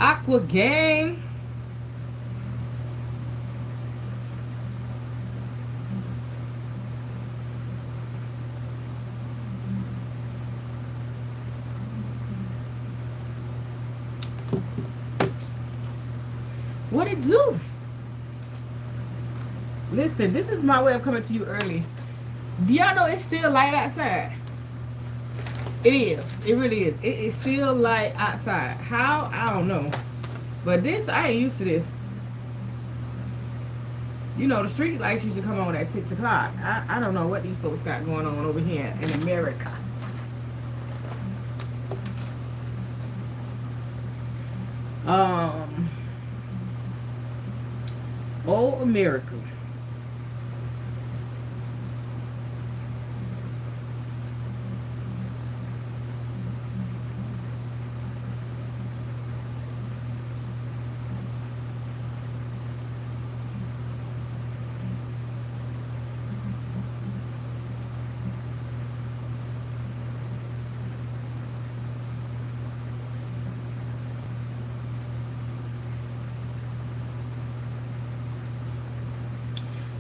Aqua gang. What it do? Listen, this is my way of coming to you early. Do y'all know it's still light outside? It is. It really is. It is still light outside. How? I don't know. But this, I ain't used to this. You know, the street lights used to come on at 6 o'clock. I don't know what these folks got going on over here in America. Oh, America.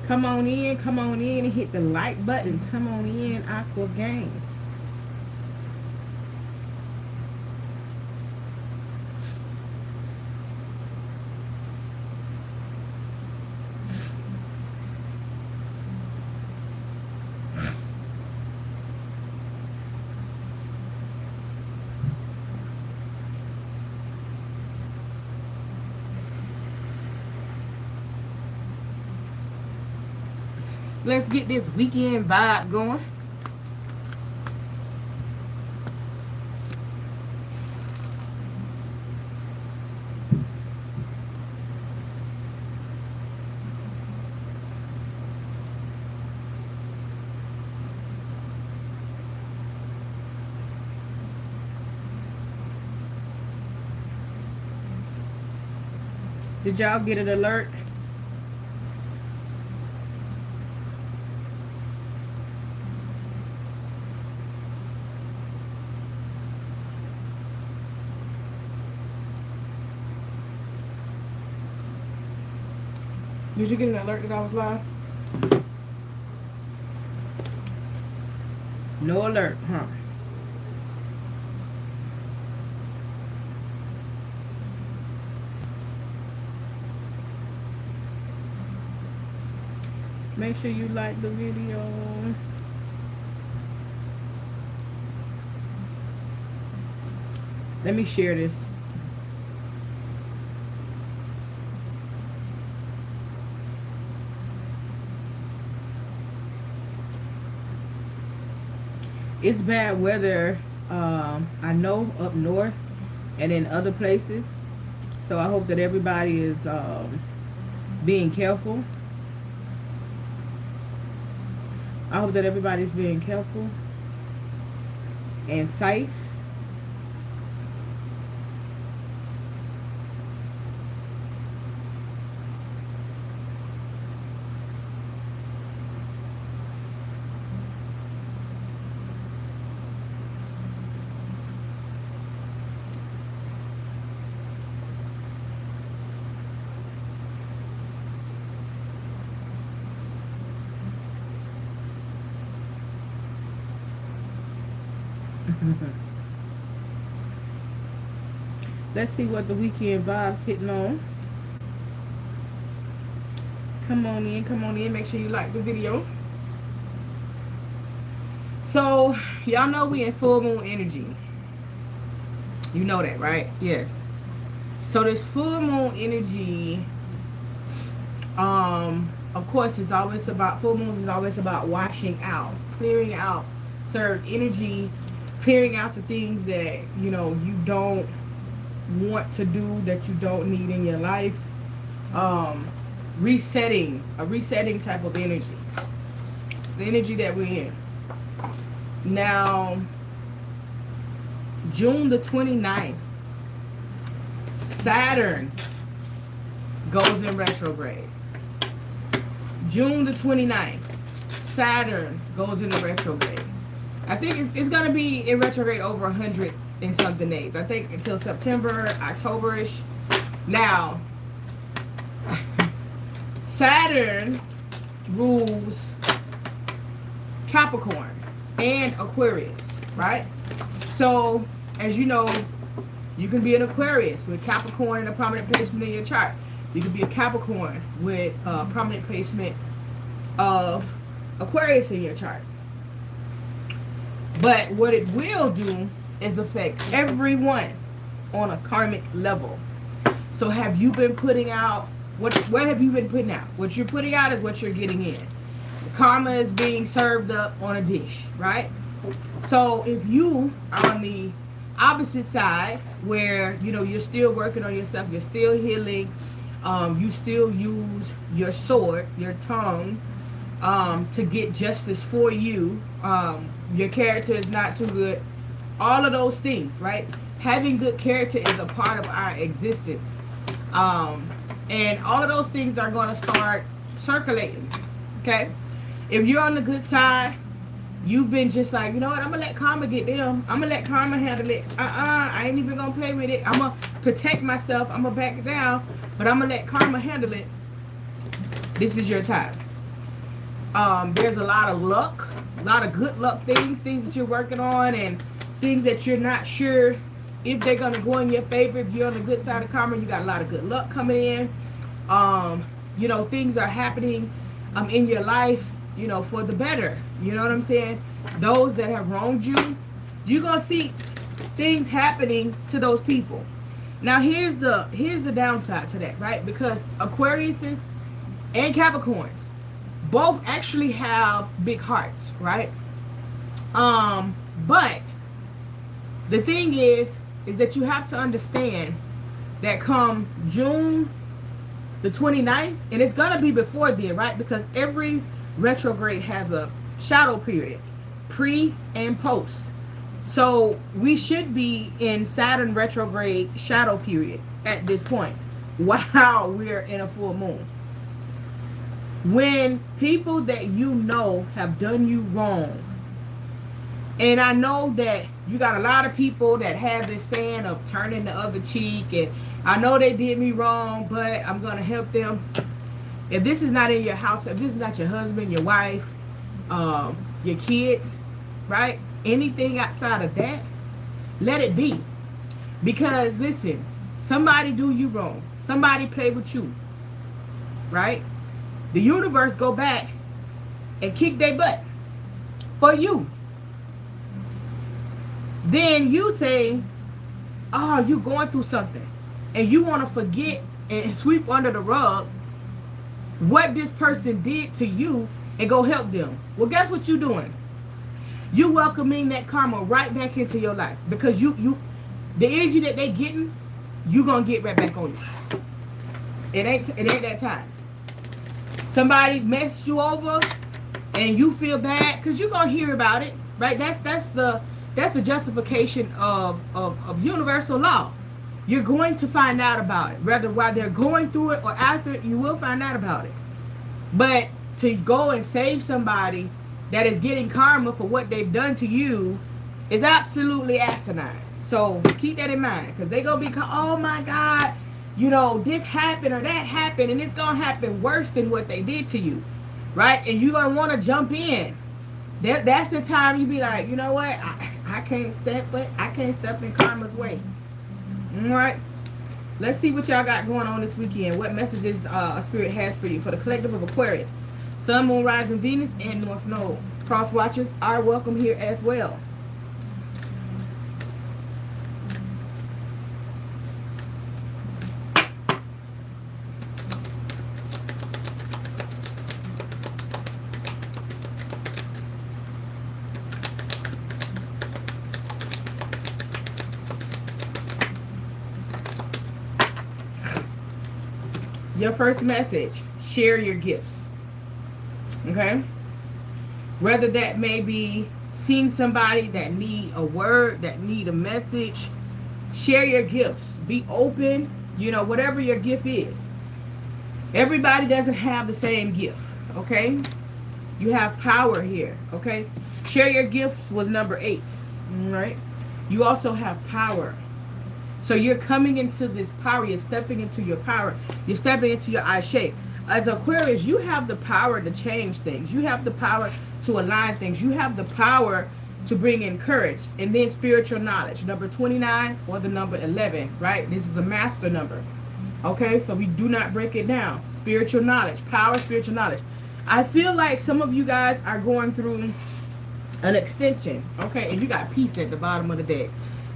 Come on in and hit the like button. Come on in, Aqua Gang. Let's get this weekend vibe going. Did y'all get an alert? Did you get an alert that I was live? No alert, huh? Make sure you like the video. Let me share this. It's bad weather, I know, up north and in other places. So I hope that everybody is being careful. I hope that everybody's being careful and safe. Let's see what the weekend vibes hitting on. Come on in. Make sure you like the video. So, y'all know we in full moon energy. You know that, right? Yes. So this full moon energy, of course, it's always about, full moons is always about washing out, clearing out certain energy, clearing out the things that, you know, you don't want to do, that you don't need in your life. Resetting, a resetting type of energy. It's the energy that we're in. Now, June the 29th, Saturn goes in retrograde. June the 29th, Saturn goes into retrograde. I think it's going to be in retrograde over 100 in something days. I think until September, October-ish. Now, Saturn rules Capricorn and Aquarius, right? So, as you know, you can be an Aquarius with Capricorn and a prominent placement in your chart. You can be a Capricorn with a prominent placement of Aquarius in your chart. But what it will do is affect everyone on a karmic level. So have you been putting out, what have you been putting out? What you're putting out is what you're getting in. Karma is being served up on a dish, right? So if you are on the opposite side where, you know, you're still working on yourself, you're still healing, you still use your sword, your tongue, to get justice for you, your character is not too good, all of those things, right? Having good character is a part of our existence, and all of those things are going to start circulating. Okay, if you're on the good side, you've been just like, you know what, I'm gonna let karma get them, I'm gonna let karma handle it, I ain't even gonna play with it, I'm gonna protect myself, I'm gonna back it down, but I'm gonna let karma handle it. This is your time. There's a lot of luck, a lot of good luck things that you're working on, and things that you're not sure if they're going to go in your favor. If you're on the good side of karma, you got a lot of good luck coming in. You know, things are happening in your life, you know, for the better. You know what I'm saying? Those that have wronged you, you're going to see things happening to those people. Now, here's the downside to that, right? Because Aquariuses and Capricorns both actually have big hearts, right? But the thing is that you have to understand that come June the 29th, and it's going to be before then, right? Because every retrograde has a shadow period, pre and post. So we should be in Saturn retrograde shadow period at this point while we're in a full moon. When people that you know have done you wrong, and I know that you got a lot of people that have this saying of turning the other cheek, and I know they did me wrong, but I'm going to help them. If this is not in your house, if this is not your husband, your wife, your kids, right? Anything outside of that, let it be. Because listen, somebody do you wrong. Somebody play with you, right? The universe go back and kick their butt for you. Then you say, oh, you're going through something, and you want to forget and sweep under the rug what this person did to you and go help them. Well, guess what you're doing? You welcoming that karma right back into your life, because the energy that they getting, you gonna get right back on you. It ain't that time. Somebody messed you over and you feel bad, because you're gonna hear about it, right? That's the justification of universal law. You're going to find out about it, whether while they're going through it or after it, you will find out about it. But to go and save somebody that is getting karma for what they've done to you is absolutely asinine. So keep that in mind, because they gonna be, oh my God, you know, this happened or that happened, and it's gonna happen worse than what they did to you, right? And you're gonna want to jump in. That's the time you be like, you know what, I can't step in karma's way. All right, let's see what y'all got going on this weekend. What messages Spirit has for you for the collective of Aquarius, Sun, Moon, Rising, Venus, and North Node. Cross watchers are welcome here as well. Your first message, share your gifts. Okay? Whether that may be seeing somebody that need a word, that need a message, share your gifts. Be open, you know, whatever your gift is. Everybody doesn't have the same gift, okay? You have power here, okay? Share your gifts was number 8, all right? you also have power. So you're coming into this power. You're stepping into your power. You're stepping into your I shape. As Aquarius, you have the power to change things. You have the power to align things. You have the power to bring in courage. And then spiritual knowledge. Number 29 or the number 11, right? This is a master number. Okay, so we do not break it down. Spiritual knowledge. Power, spiritual knowledge. I feel like some of you guys are going through an extension. Okay, and you got peace at the bottom of the deck.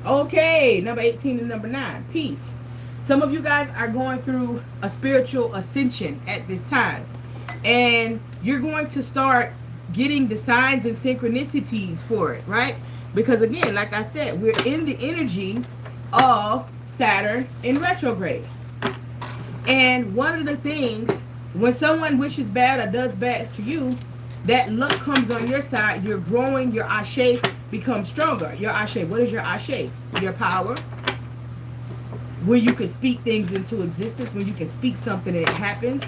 Okay, number 18 and number 9, peace. Some of you guys are going through a spiritual ascension at this time. And you're going to start getting the signs and synchronicities for it, right? Because again, like I said, we're in the energy of Saturn in retrograde. And one of the things, when someone wishes bad or does bad to you, that luck comes on your side. You're growing, your ashe becomes stronger. Your ashe, what is your ashe? Your power. Where you can speak things into existence, when you can speak something and it happens.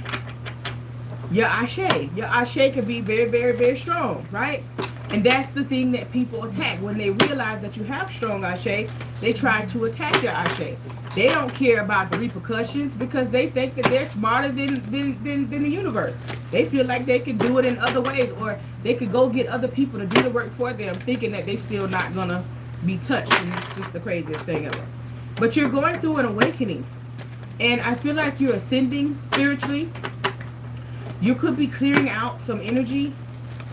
Your ashe can be very, very, very strong, right? And that's the thing that people attack. When they realize that you have strong ashe, they try to attack your ashe. They don't care about the repercussions because they think that they're smarter than the universe. They feel like they can do it in other ways, or they could go get other people to do the work for them, thinking that they still not gonna be touched. And it's just the craziest thing ever. But you're going through an awakening, and I feel like you're ascending spiritually. You could be clearing out some energy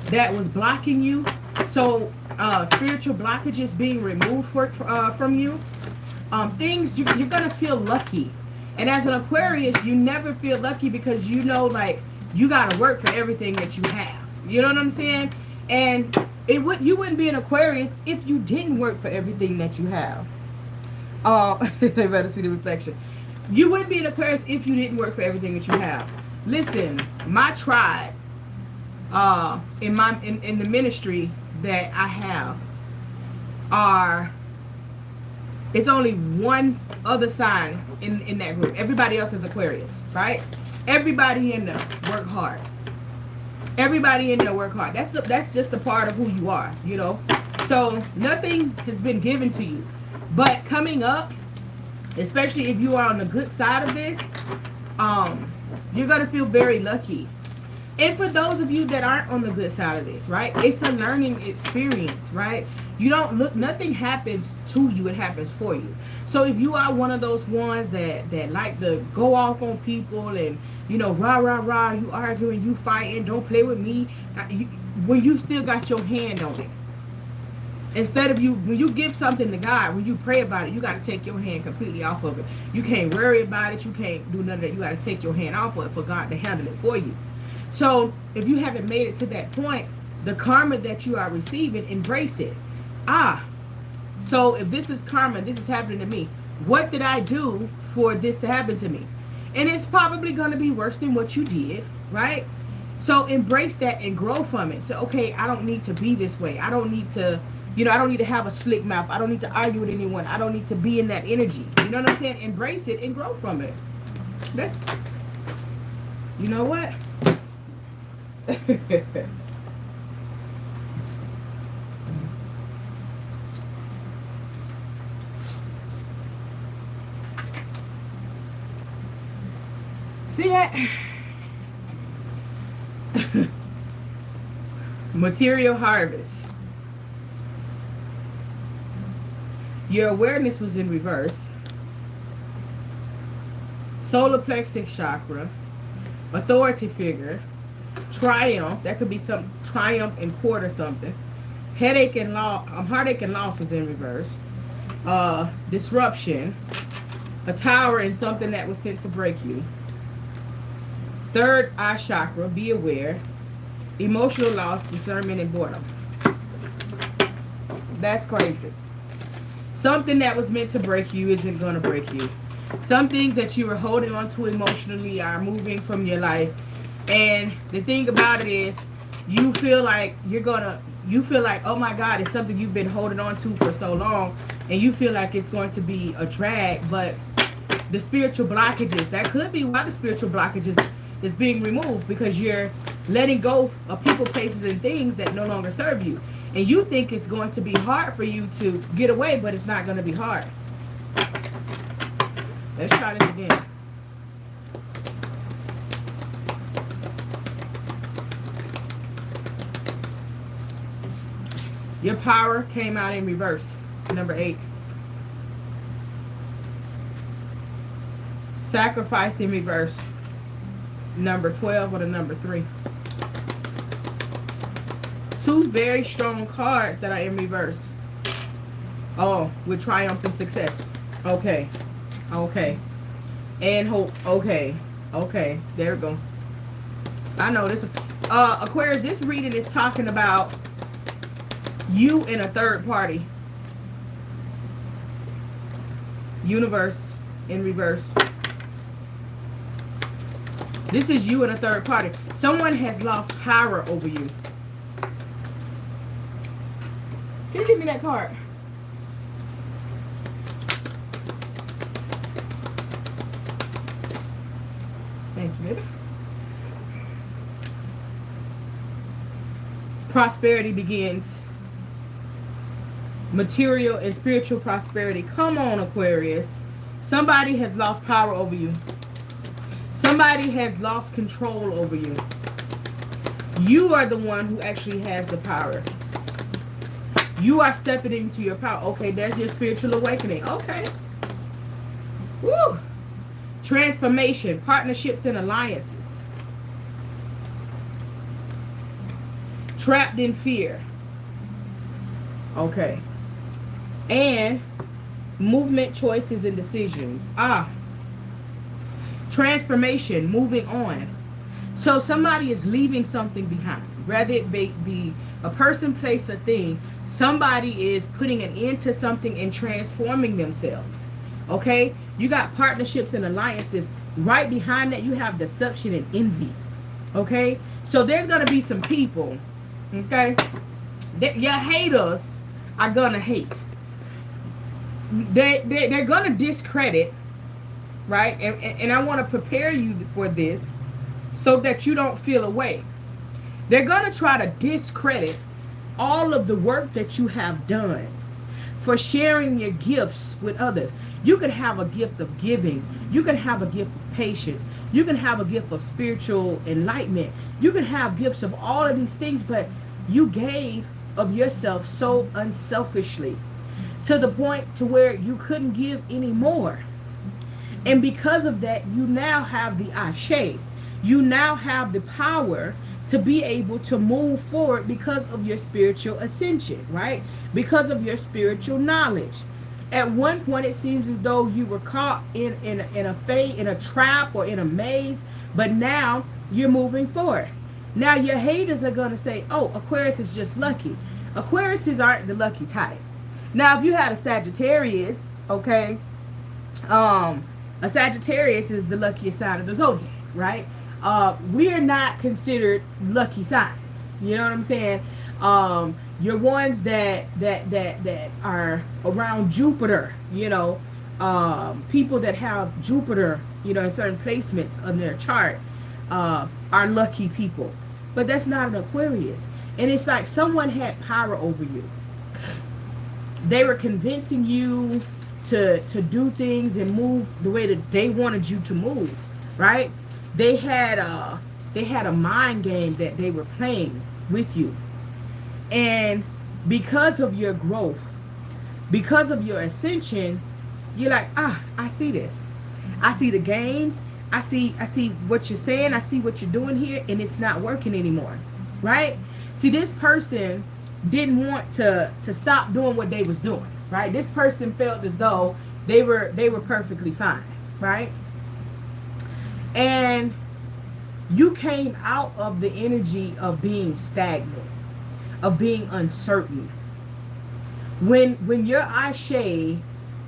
that was blocking you. So spiritual blockages being removed from you. Things you're gonna feel lucky. And as an Aquarius, you never feel lucky because you know, like, you gotta work for everything that you have. You know what I'm saying? And you wouldn't be an Aquarius if you didn't work for everything that you have. They better see the reflection. You wouldn't be an Aquarius if you didn't work for everything that you have. Listen, my tribe, in the ministry that I have, it's only one other sign in that group. Everybody else is Aquarius, right? Everybody in there work hard. Everybody in there work hard. That's just a part of who you are, you know. So nothing has been given to you. But coming up, especially if you are on the good side of this, you're going to feel very lucky. And for those of you that aren't on the good side of this, right, it's a learning experience, right? You don't look, nothing happens to you, it happens for you. So if you are one of those ones that like to go off on people and, you know, rah, rah, rah, you arguing, you fighting, don't play with me, when you still got your hand on it. Instead of when you give something to God, when you pray about it, you got to take your hand completely off of it. You can't worry about it. You can't do none of that. You got to take your hand off of it for God to handle it for you. So if you haven't made it to that point, the karma that you are receiving, embrace it. So if this is karma, this is happening to me, what did I do for this to happen to me? And it's probably going to be worse than what you did, right? So embrace that and grow from it. So, okay, I don't need to be this way. I don't need to, you know, I don't need to have a slick mouth. I don't need to argue with anyone. I don't need to be in that energy. You know what I'm saying? Embrace it and grow from it. That's, you know what? See that? Material harvest. Your awareness was in reverse. Solar plexus chakra. Authority figure. Triumph. That could be some triumph in court or something. Heartache and loss was in reverse. Disruption. A tower and something that was sent to break you. Third eye chakra. Be aware. Emotional loss, discernment, and boredom. That's crazy. Something that was meant to break you isn't going to break you. Some things that you were holding on to emotionally are moving from your life. And the thing about it is, you feel like oh my God, it's something you've been holding on to for so long, and you feel like it's going to be a drag. But the spiritual blockages, that could be why the spiritual blockages is being removed, because you're letting go of people, places, and things that no longer serve you. And you think it's going to be hard for you to get away, but it's not going to be hard. Let's try this again. Your power came out in reverse. Number 8. Sacrifice in reverse. Number 12 or the number 3. Two very strong cards that are in reverse. Oh, with triumph and success. Okay. Okay. And hope. Okay. Okay. There we go. I know this. Aquarius, this reading is talking about you in a third party. Universe in reverse. This is you in a third party. Someone has lost power over you. Can you give me that card? Thank you, baby. Prosperity begins. Material and spiritual prosperity. Come on, Aquarius. Somebody has lost power over you. Somebody has lost control over you. You are the one who actually has the power. You are stepping into your power. Okay, that's your spiritual awakening. Okay. Woo. Transformation, partnerships and alliances. Trapped in fear. Okay. And movement, choices, and decisions. Transformation, moving on. So somebody is leaving something behind. Whether it be a person, place, a thing. Somebody is putting an end to something and transforming themselves. Okay? You got partnerships and alliances. Right behind that, you have deception and envy. Okay? So there's going to be some people, okay? Your haters are going to hate. They're going to discredit, right? And I want to prepare you for this so that you don't feel away. They're going to try to discredit all of the work that you have done for sharing your gifts with others. You could have a gift of giving. You can have a gift of patience. You can have a gift of spiritual enlightenment. You can have gifts of all of these things, but you gave of yourself so unselfishly to the point to where you couldn't give any more. And because of that, you now have the ashe. You now have the power to be able to move forward because of your spiritual ascension, right? Because of your spiritual knowledge. At one point, it seems as though you were caught in a trap or in a maze, but now you're moving forward. Now your haters are going to say, oh, Aquarius is just lucky. Aquariuses aren't the lucky type. Now, if you had a Sagittarius, okay, a Sagittarius is the luckiest sign of the zodiac, right? We are not considered lucky signs. You know what I'm saying? You're ones that are around Jupiter, you know, people that have Jupiter, you know, in certain placements on their chart, are lucky people. But that's not an Aquarius. And it's like someone had power over you. They were convincing you to do things and move the way that they wanted you to move, right? They had a mind game that they were playing with you. And because of your growth, because of your ascension, you're like, I see this. I see the games. I see what you're saying. I see what you're doing here, and it's not working anymore, right? See, this person didn't want to stop doing what they was doing, right? This person felt as though they were perfectly fine, right? And you came out of the energy of being stagnant, of being uncertain. When your ashe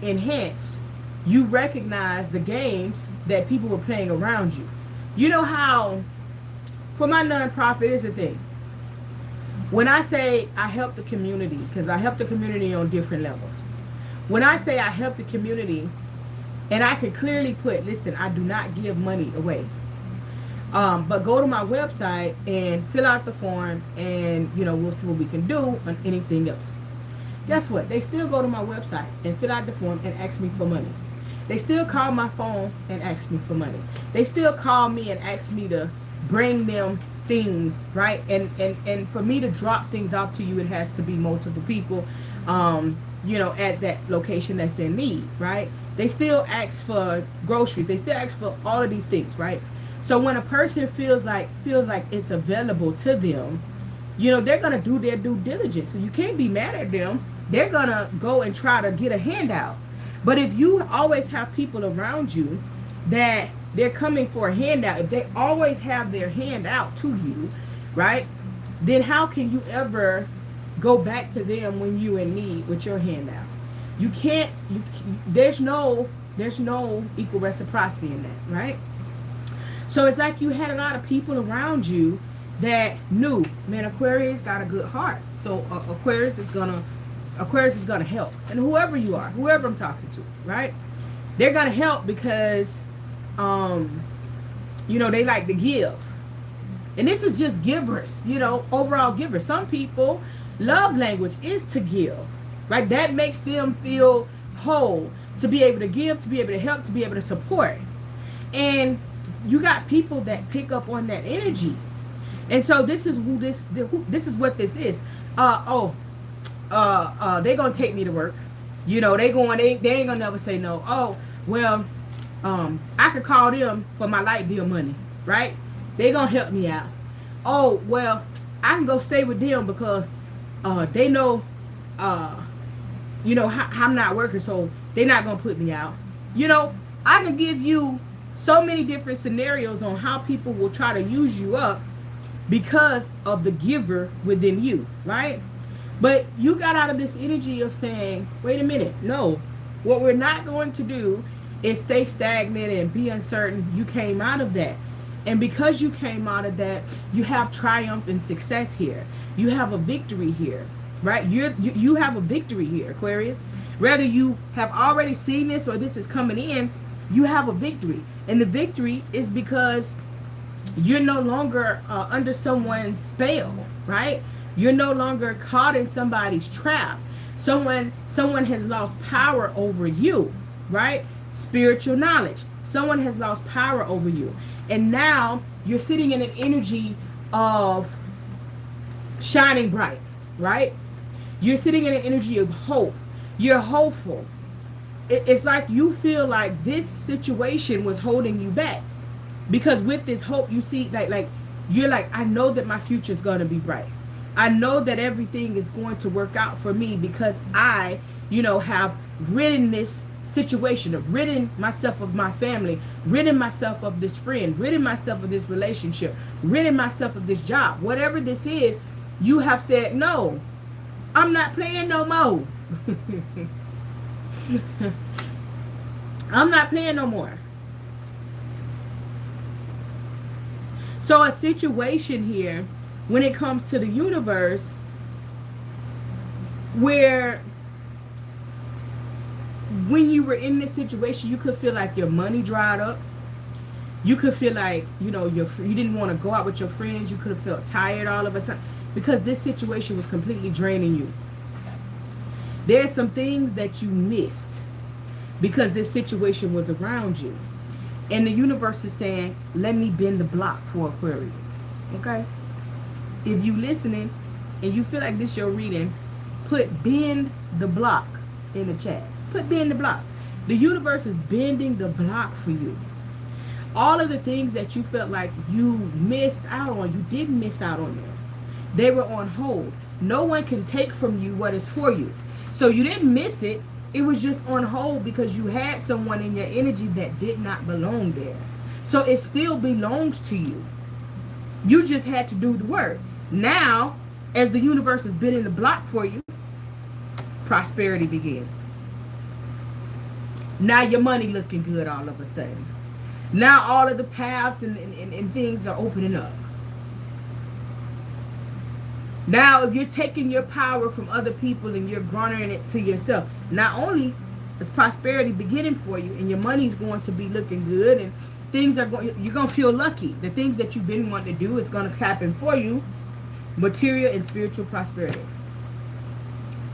enhanced, you recognize the games that people were playing around you. You know how, for my nonprofit, is a thing. When I say I help the community, because I help the community on different levels. When I say I help the community, and I can clearly put, listen, I do not give money away. But go to my website and fill out the form, and we'll see what we can do on anything else. Guess what? They still go to my website and fill out the form and ask me for money. They still call my phone and ask me for money. They still call me and ask me to bring them things, right? And for me to drop things off to you, it has to be multiple people, at that location that's in need, right? They still ask for groceries. They still ask for all of these things, right? So when a person feels like it's available to them, they're gonna do their due diligence. So you can't be mad at them. They're gonna go and try to get a handout. But if you always have people around you that they're coming for a handout, if they always have their hand out to you, right, then how can you ever go back to them when you're in need with your handout? You can't. There's no equal reciprocity in that, right? So it's like you had a lot of people around you that knew, man, Aquarius got a good heart. So Aquarius is gonna help. And whoever you are, whoever I'm talking to, right? They're gonna help because they like to give. And this is just givers, overall givers. Some people love language is to give, right? That makes them feel whole, to be able to give, to be able to help, to be able to support. And you got people that pick up on that energy. And so this is this is what this is. They're gonna take me to work. They ain't gonna never say no. Oh, well, I could call them for my light bill money, right? They gonna help me out. Oh, well, I can go stay with them because they know I'm not working, so they're not gonna put me out. I can give you so many different scenarios on how people will try to use you up because of the giver within you, right? But you got out of this energy of saying, wait a minute, no, what we're not going to do is stay stagnant and be uncertain. You came out of that. And because you came out of that, you have triumph and success here. You have a victory here, right? You have a victory here, Aquarius. Whether you have already seen this or this is coming in, you have a victory. And the victory is because you're no longer under someone's spell, right? You're no longer caught in somebody's trap. Someone has lost power over you, right? Spiritual knowledge. Someone has lost power over you. And now you're sitting in an energy of shining bright, right? You're sitting in an energy of hope. You're hopeful. It's like you feel like this situation was holding you back. Because with this hope, you see, like you're like, I know that my future is going to be bright. I know that everything is going to work out for me because I, have ridden this situation, ridden myself of my family, ridden myself of this friend, ridden myself of this relationship, ridden myself of this job. Whatever this is, you have said, no, I'm not playing no more. I'm not playing no more. So a situation here, when it comes to the universe, where when you were in this situation, you could feel like your money dried up. You could feel like, you didn't want to go out with your friends. You could have felt tired all of a sudden because this situation was completely draining you. There's some things that you missed because this situation was around you. And the universe is saying, let me bend the block for Aquarius. Okay? If you listening and you feel like this your reading, put bend the block in the chat. Put bend the block. The universe is bending the block for you. All of the things that you felt like you missed out on, you didn't miss out on them. They were on hold. No one can take from you what is for you. So you didn't miss it. It was just on hold because you had someone in your energy that did not belong there. So it still belongs to you. You just had to do the work. Now, as the universe is bending the block for you, prosperity begins. Now your money looking good all of a sudden. Now all of the paths and things are opening up. Now if you're taking your power from other people and you're garnering it to yourself, not only There's prosperity beginning for you, and your money's going to be looking good, and things are going. You're going to feel lucky. The things that you've been wanting to do is going to happen for you. Material and spiritual prosperity.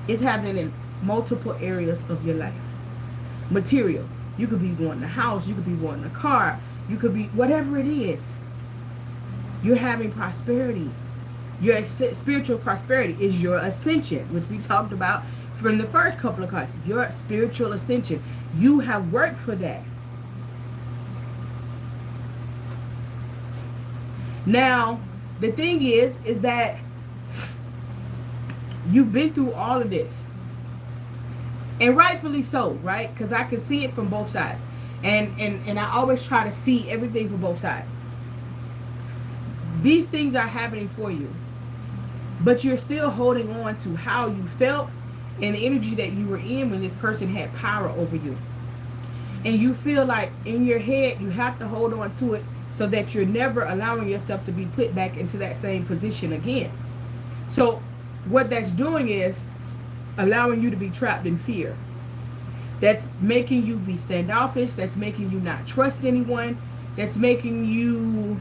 It's happening in multiple areas of your life. Material. You could be wanting a house. You could be wanting a car. You could be whatever it is. You're having prosperity. Your spiritual prosperity is your ascension, which we talked about from the first couple of cards. Your spiritual ascension. You have worked for that. Now, the thing is that you've been through all of this. And rightfully so, right? Because I can see it from both sides. And I always try to see everything from both sides. These things are happening for you. But you're still holding on to how you felt and the energy that you were in when this person had power over you. And you feel like in your head you have to hold on to it so that you're never allowing yourself to be put back into that same position again. So what that's doing is allowing you to be trapped in fear. That's making you be standoffish. That's making you not trust anyone. That's making you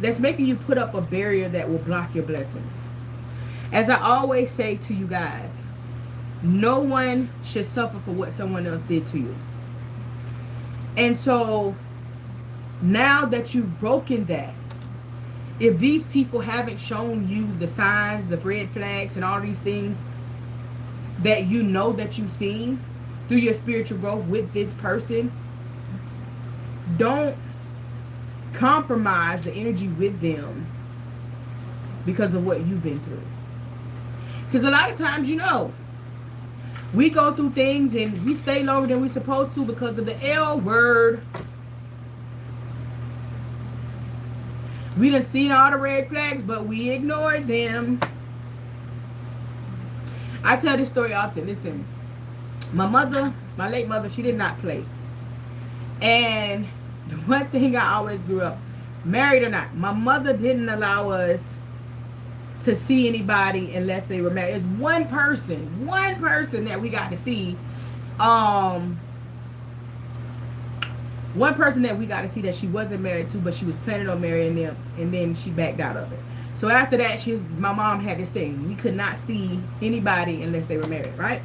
that's making you put up a barrier that will block your blessings. As I always say to you guys, no one should suffer for what someone else did to you. And so now that you've broken that, if these people haven't shown you the signs, the red flags, and all these things that you know that you've seen through your spiritual growth with this person, don't compromise the energy with them because of what you've been through. Because a lot of times, you know, we go through things and we stay longer than we're supposed to because of the L word. We done seen all the red flags, but we ignored them. I tell this story often. Listen, my mother, my late mother, she did not play. And the one thing I always grew up, married or not, my mother didn't allow us to see anybody unless they were married. There's one person that we got to see. One person that we got to see that she wasn't married to, but she was planning on marrying them, and then she backed out of it. So after that, my mom had this thing. We could not see anybody unless they were married, right?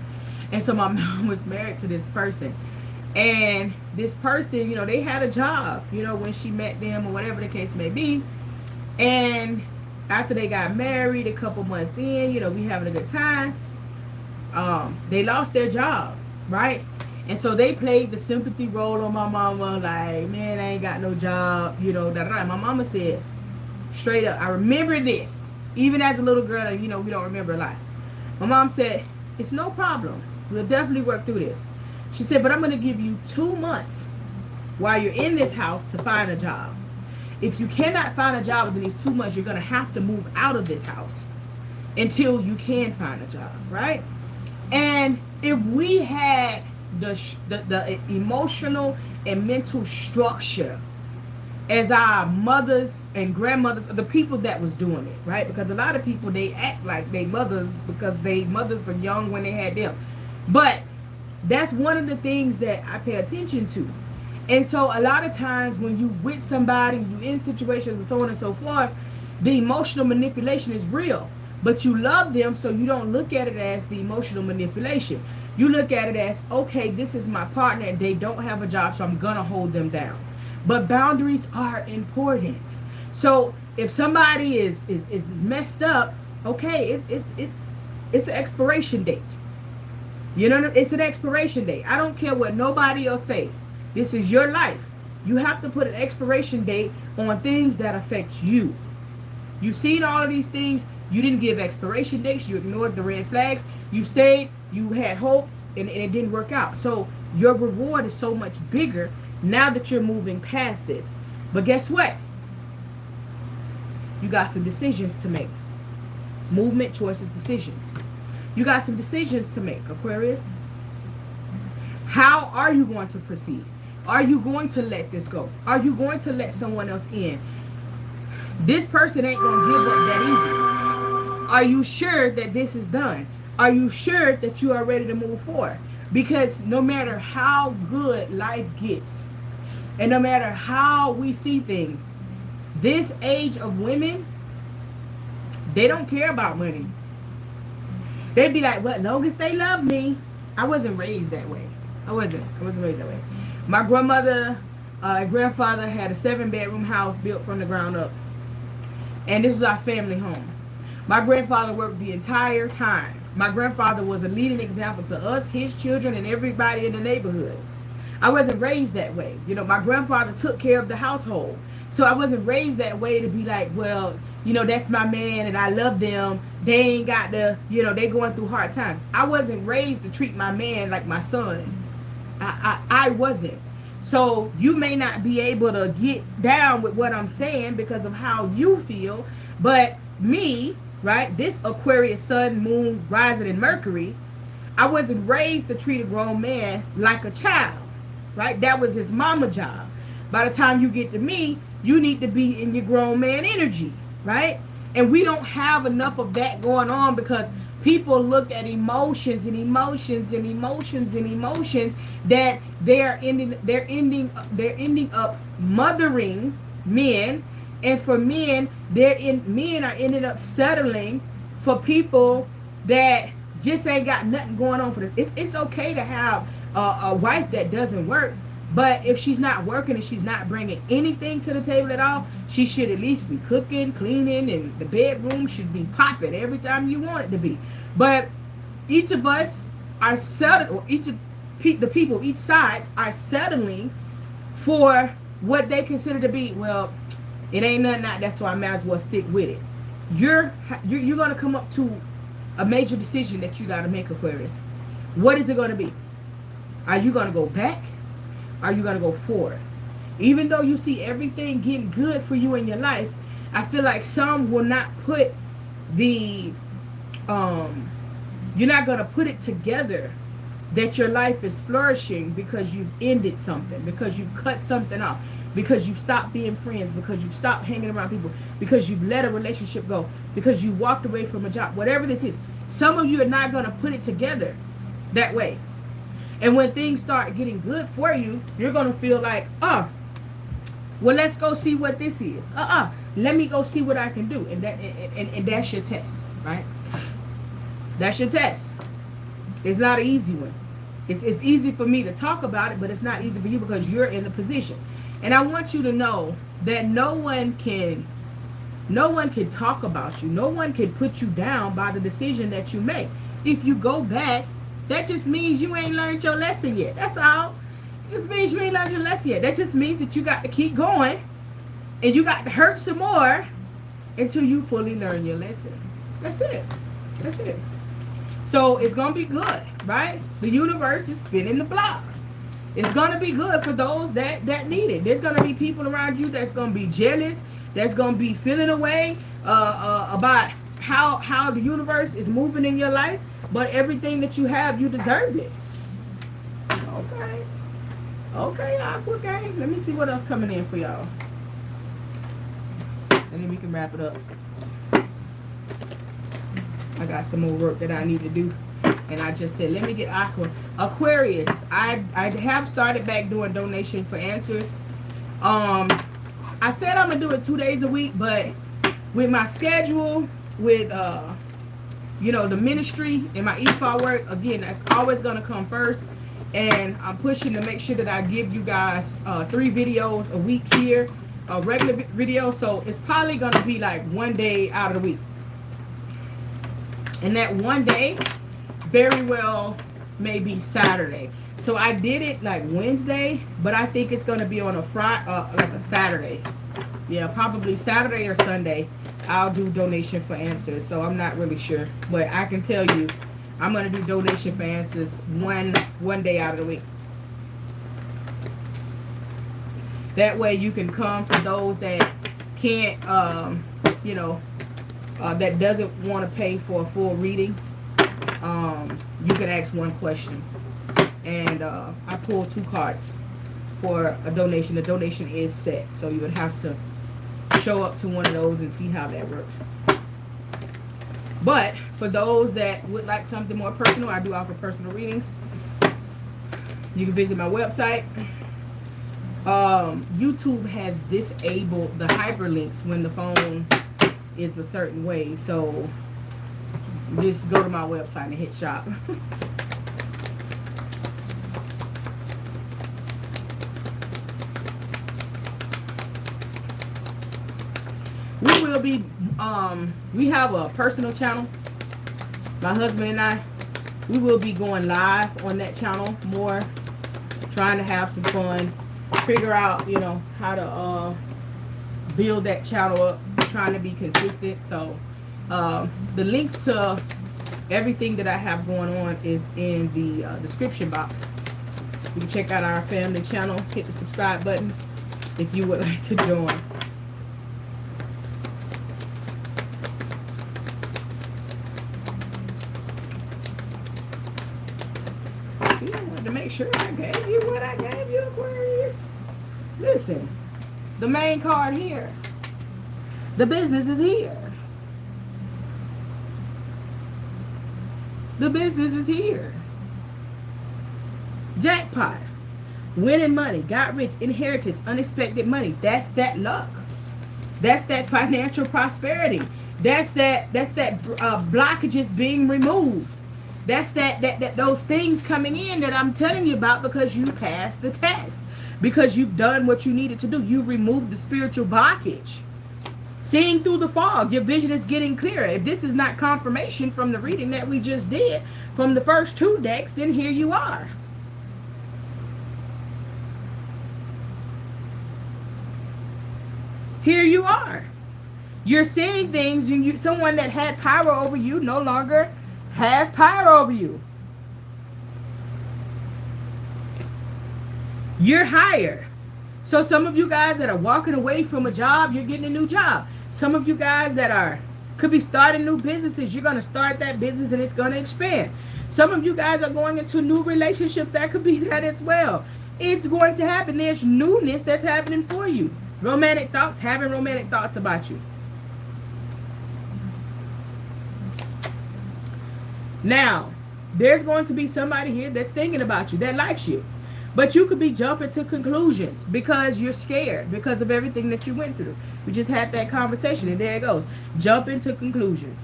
And so my mom was married to this person. And this person, you know, they had a job, you know, when she met them or whatever the case may be. And after they got married a couple months in, you know, we having a good time. They lost their job, right? And so they played the sympathy role on my mama, like, man, I ain't got no job, you know, da-da-da. My mama said, straight up, I remember this, even as a little girl, you know, we don't remember a lot. My mom said, it's no problem. We'll definitely work through this. She said, but I'm going to give you 2 months while you're in this house to find a job. If you cannot find a job within these 2 months, you're going to have to move out of this house until you can find a job, right? And if we had the emotional and mental structure as our mothers and grandmothers, the people that was doing it, right? Because a lot of people, they act like they mothers because they mothers are young when they had them. But that's one of the things that I pay attention to. And so a lot of times when you with somebody, you in situations and so on and so forth, the emotional manipulation is real. But you love them, so you don't look at it as the emotional manipulation. You look at it as, okay, this is my partner and they don't have a job, so I'm going to hold them down. But boundaries are important. So if somebody is messed up, okay, it's an expiration date. You know, it's an expiration date. I don't care what nobody else say. This is your life. You have to put an expiration date on things that affect you. You've seen all of these things. You didn't give expiration dates. You ignored the red flags. You stayed. You had hope, and it didn't work out. So your reward is so much bigger now that you're moving past this. But guess what? You got some decisions to make. Movement, choices, decisions. You got some decisions to make, Aquarius. How are you going to proceed? Are you going to let this go? Are you going to let someone else in? This person ain't gonna give up that easy. Are you sure that this is done? Are you sure that you are ready to move forward? Because no matter how good life gets, and no matter how we see things, this age of women, they don't care about money. They'd be like, well, long as they love me. I wasn't raised that way. I wasn't raised that way. My grandmother and grandfather had a 7-bedroom house built from the ground up. And this is our family home. My grandfather worked the entire time. My grandfather was a leading example to us, his children, and everybody in the neighborhood. I wasn't raised that way. You know, my grandfather took care of the household. So I wasn't raised that way to be like, well, you know, that's my man and I love them. They ain't got the, you know, they going through hard times. I wasn't raised to treat my man like my son. I wasn't. So you may not be able to get down with what I'm saying because of how you feel. But me, right, this Aquarius sun, moon, rising in Mercury, I wasn't raised to treat a grown man like a child. Right? That was his mama job. By the time you get to me, you need to be in your grown man energy, right? And we don't have enough of that going on because people look at emotions and emotions and emotions and emotions that they're ending up mothering men, and for men, men are ending up settling for people that just ain't got nothing going on for them. It's okay to have a wife that doesn't work, but if she's not working and she's not bringing anything to the table at all, she should at least be cooking, cleaning, and the bedroom should be popping every time you want it to be. But each of us are settling, or the people, each side are settling for what they consider to be, well, it ain't nothing out there, so I might as well stick with it. You're going to come up to a major decision that you got to make, Aquarius. What is it going to be? Are you going to go back? Are you going to go forward? Even though you see everything getting good for you in your life, I feel like some will not put the, you're not going to put it together that your life is flourishing because you've ended something, because you've cut something off, because you've stopped being friends, because you've stopped hanging around people, because you've let a relationship go, because you walked away from a job, whatever this is. Some of you are not going to put it together that way. And when things start getting good for you, you're going to feel like, well, let's go see what this is. Let me go see what I can do. And that's your test, right? That's your test. It's not an easy one. It's easy for me to talk about it, but it's not easy for you because you're in the position. And I want you to know that no one can talk about you. No one can put you down by the decision that you make. If you go back, that just means you ain't learned your lesson yet. That's all. It just means you ain't learned your lesson yet. That just means that you got to keep going and you got to hurt some more until you fully learn your lesson. That's it. That's it. So it's going to be good, right? The universe is spinning the block. It's going to be good for those that need it. There's going to be people around you that's going to be jealous, that's going to be feeling away about how the universe is moving in your life. But everything that you have, you deserve it. Okay. Okay, Aqua Gang. Let me see what else coming in for y'all. And then we can wrap it up. I got some more work that I need to do. And I just said, let me get Aquarius. I have started back doing donation for answers. I said I'm going to do it 2 days a week. But with my schedule, with the ministry and my EFA work, again, that's always going to come first. And I'm pushing to make sure that I give you guys 3 videos a week here, regular videos. So it's probably going to be like 1 day out of the week. And that 1 day very well may be Saturday. So I did it like Wednesday, but I think it's going to be on a Friday, like a Saturday. Yeah, probably Saturday or Sunday. I'll do donation for answers, so I'm not really sure. But I can tell you, I'm going to do donation for answers one day out of the week. That way you can come for those that can't, that doesn't want to pay for a full reading. You can ask one question. And I pulled 2 cards for a donation. The donation is set, so you would have to show up to one of those and see how that works. But for those that would like something more personal, I do offer personal readings. You can visit my website. YouTube has disabled the hyperlinks when the phone is a certain way, so just go to my website and hit shop. We will be, we have a personal channel, my husband and I. We will be going live on that channel more, trying to have some fun, figure out, you know, how to build that channel up, trying to be consistent. So the links to everything that I have going on is in the description box. You can check out our family channel, hit the subscribe button if you would like to join. See, I wanted to make sure I gave you what I gave you, Aquarius. Listen, the main card here. The business is here. The business is here. Jackpot. Winning money. Got rich. Inheritance. Unexpected money. That's that luck. That's that financial prosperity. That's that blockages being removed. That's that those things coming in that I'm telling you about because you passed the test. Because you've done what you needed to do. You've removed the spiritual blockage. Seeing through the fog, your vision is getting clearer. If this is not confirmation from the reading that we just did, from the first two decks, then here you are. Here you are. You're seeing things, and someone that had power over you no longer has power over you. You're higher. So some of you guys that are walking away from a job, you're getting a new job. Some of you guys that could be starting new businesses, you're going to start that business and it's going to expand. Some of you guys are going into new relationships. That could be that as well. It's going to happen. There's newness that's happening for you. Romantic thoughts, having romantic thoughts about you. Now, there's going to be somebody here that's thinking about you, that likes you. But you could be jumping to conclusions because you're scared because of everything that you went through. We just had that conversation and there it goes. Jumping to conclusions.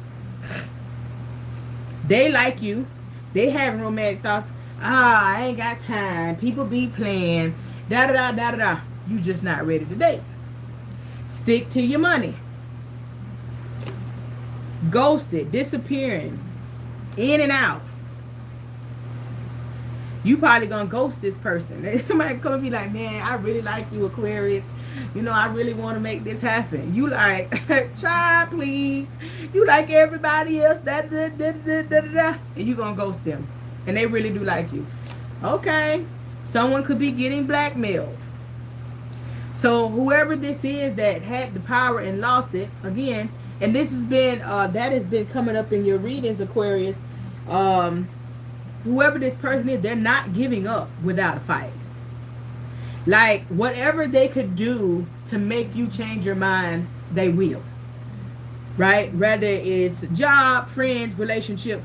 They like you. They having romantic thoughts. I ain't got time. People be playing. Da-da-da-da-da-da. You just not ready to date. Stick to your money. Ghosted. Disappearing. In and out. You probably gonna ghost this person. Somebody come and be like, man, I really like you, Aquarius. You know, I really want to make this happen. You like, child, please. You like everybody else. And you gonna ghost them. And they really do like you. Okay. Someone could be getting blackmailed. So whoever this is that had the power and lost it, again, and this has been, that has been coming up in your readings, Aquarius. Whoever this person is, they're not giving up without a fight. Like, whatever they could do to make you change your mind, they will. Right? Whether it's job, friends, relationship,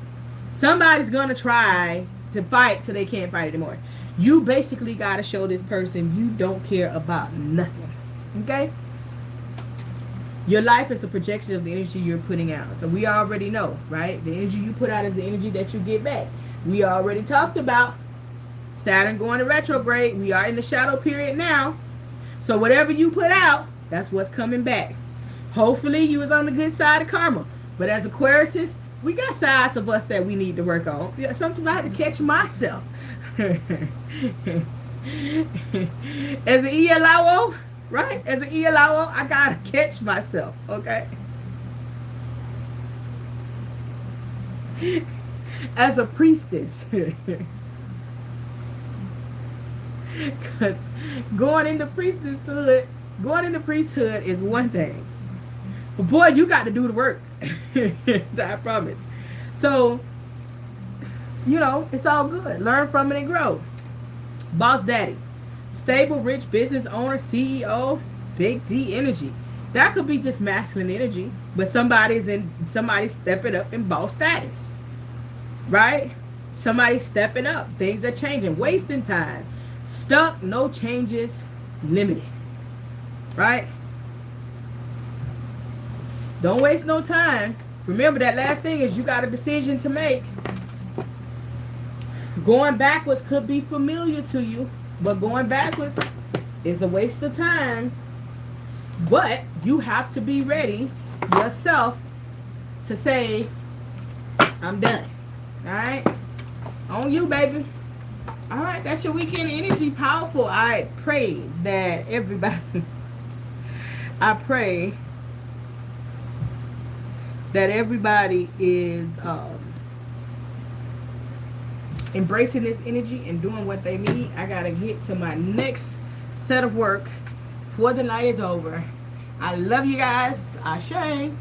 somebody's going to try to fight till they can't fight anymore. You basically got to show this person you don't care about nothing. Okay? Your life is a projection of the energy you're putting out. So we already know, right? The energy you put out is the energy that you get back. We already talked about Saturn going to retrograde. We are in the shadow period now. So whatever you put out, that's what's coming back. Hopefully you was on the good side of karma. But as Aquariuses, we got sides of us that we need to work on. Yeah, sometimes I have to catch myself. As an ELO, right? As an ELO, I got to catch myself, okay? As a priestess. Because going into priesthood is one thing. But boy, you got to do the work. I promise. So, you know, it's all good. Learn from it and grow. Boss daddy. Stable, rich business owner, CEO, big D energy. That could be just masculine energy, but somebody's stepping up in boss status, right? Somebody's stepping up. Things are changing. Wasting time. Stuck, no changes, limited. Right? Don't waste no time. Remember, that last thing is you got a decision to make. Going backwards could be familiar to you, but going backwards is a waste of time. But you have to be ready yourself to say, I'm done. Alright? On you, baby. Alright, that's your weekend energy. Powerful. I pray that everybody is embracing this energy and doing what they need. I gotta get to my next set of work before the night is over. I love you guys. Ashe.